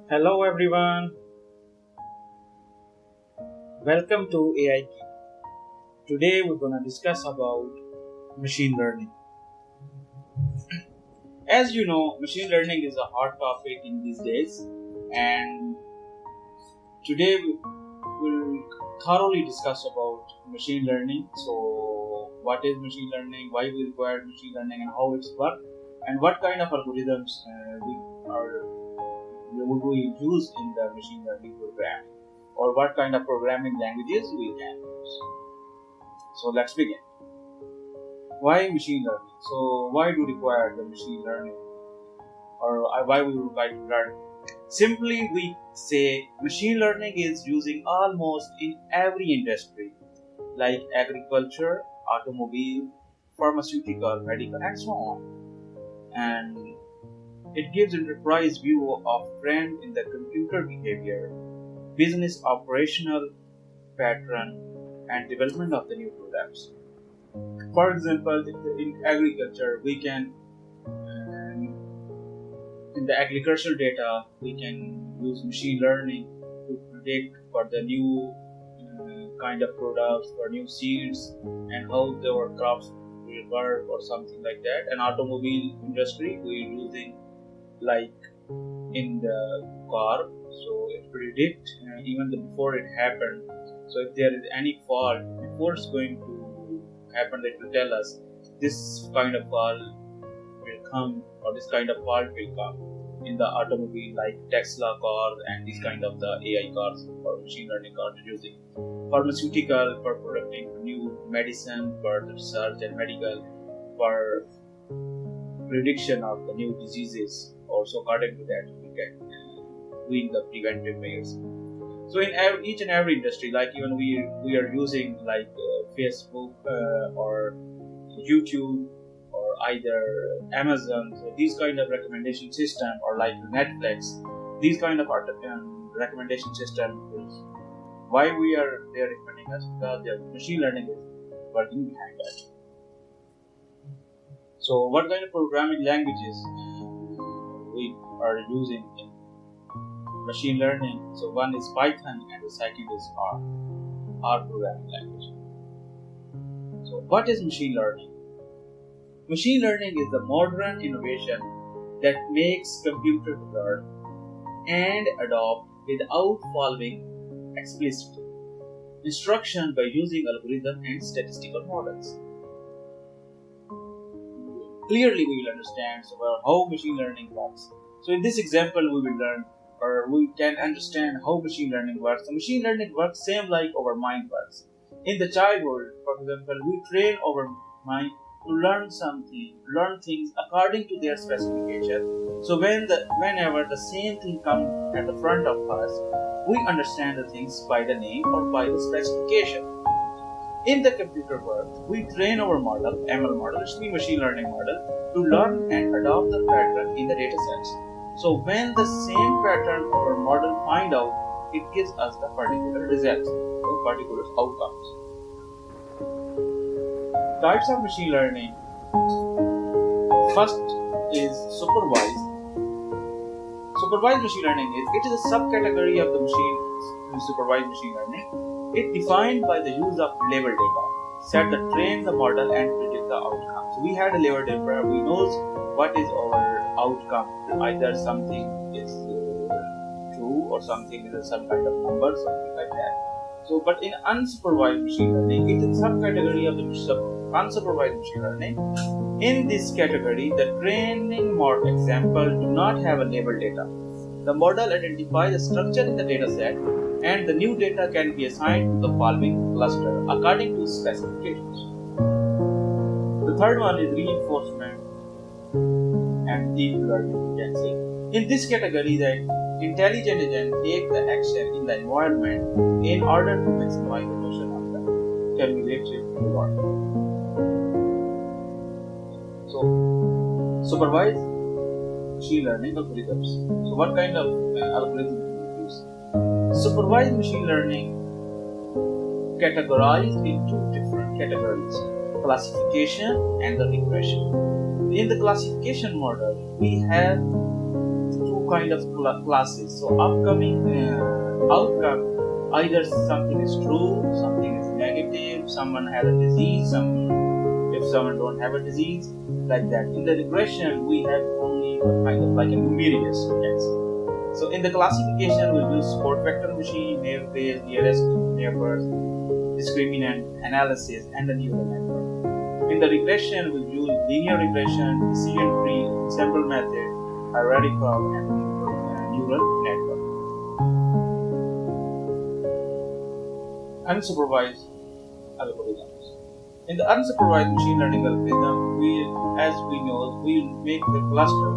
Hello everyone, welcome to AI Key. Today we're gonna discuss about machine learning. As you know, machine learning is a hot topic in these days, and today we'll thoroughly discuss about machine learning. So, what is machine learning? Why we require machine learning, and how it's work, and what kind of algorithms we use in the machine learning program, or what kind of programming languages we can use. So let's begin. Why machine learning? So why do we require the machine learning, or why we would like to learn? Simply, we say machine learning is using almost in every industry, like agriculture, automobile, pharmaceutical, medical, and so on. And it gives enterprise view of trend in the computer behavior, business operational pattern, and development of the new products. For example, in agriculture, we can in the agricultural data we can use machine learning to predict for the new kind of products, for new seeds, and how our crops will work or something like that. And automobile industry, we're using like in the car, so it predict even before it happened. So if there is any fault before it's going to happen, it will tell us this kind of fault will come, or this kind of fault will come in the automobile, like Tesla cars and these kind of the AI cars or machine learning cars using. Pharmaceutical, for producing new medicine, for the research and medical, for prediction of the new diseases. Also, according to that, we can doing the preventive measures. So in each and every industry, like even we are using like Facebook or YouTube or either Amazon, so these kind of recommendation system, or like Netflix, these kind of recommendation system is why we are there recommending us, because the machine learning is working behind that. So what kind of programming languages we are using in machine learning? So one is Python and the second is R programming language. So what is machine learning? Machine learning is the modern innovation that makes computer learn and adopt without following explicit instruction by using algorithm and statistical models. Clearly we will understand how machine learning works. So in this example we will learn, or we can understand how machine learning works. So machine learning works same like our mind works. In the childhood, for example, we train our mind to learn things according to their specification. So whenever the same thing comes at the front of us, we understand the things by the name or by the specification. In the computer world, we train our model, ML model, which means machine learning model, to learn and adopt the pattern in the data sets. So when the same pattern our model find out, it gives us the particular results or particular outcomes. Types of machine learning. First is supervised. Supervised machine learning is a subcategory of the supervised machine learning. It defined by the use of label data, set the train the model and predict the outcome. So we had a label data, we knows what is our outcome. Either something is true or something is some kind of number, something like that. So, but in unsupervised machine learning, it is subcategory of the unsupervised machine learning. In this category, the training model example do not have a label data. The model identifies the structure in the data set, and the new data can be assigned to the following cluster according to specifications. The third one is reinforcement and deep learning, you can say. In this category, the intelligent agent take the action in the environment in order to maximize the motion of the cumulative reward. So, supervised machine learning algorithms. So what kind of algorithms do we use? Supervised machine learning categorized into different categories: classification and the regression. In the classification model, we have two kind of classes. So upcoming outcome, either something is true, something is negative, someone has a disease, if someone don't have a disease, like that. In the regression, we have only kind of like a numerics. So in the classification, we use support vector machine, naive Bayes, nearest neighbors, discriminant analysis, and the neural network. In the regression, we use linear regression, decision tree, ensemble method, hierarchical, and neural network. Unsupervised algorithms. In the unsupervised machine learning algorithm, as we know, we make the cluster.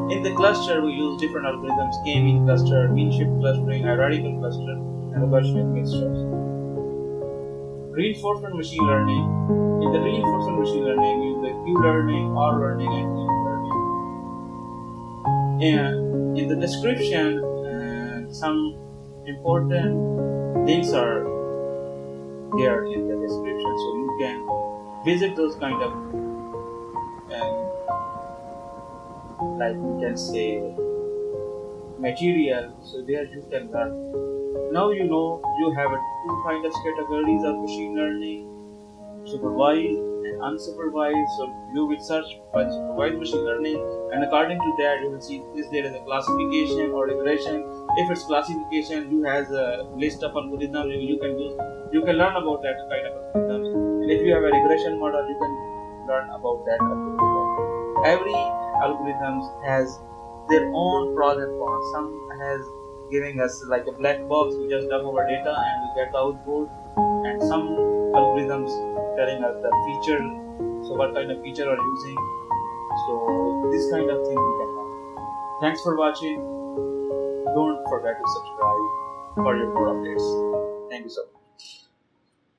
In the cluster, we use different algorithms: k-mean cluster, mean shift clustering, hierarchical cluster, and the Gaussian mixtures. Reinforcement machine learning. In the reinforcement machine learning, we use the Q-learning, R-learning, and E-learning. And in the description, some important links are there in the description, so you can visit those kind of like we can say material, so there you can learn. Now you know you have two kind of categories of machine learning: supervised and unsupervised. So you will search for supervised machine learning, and according to that you will see if there is a classification or regression. If it's classification, you has a list of algorithms you can use. You can learn about that kind of algorithms. And if you have a regression model, you can learn about that algorithm. Every algorithm has their own pros and cons. Some has giving us like a black box. We just dump our data and we get the output. And some algorithms telling us the feature. So what kind of feature are using? So this kind of thing we can learn. Thanks for watching. Don't forget to subscribe for your more updates. Thank you so much.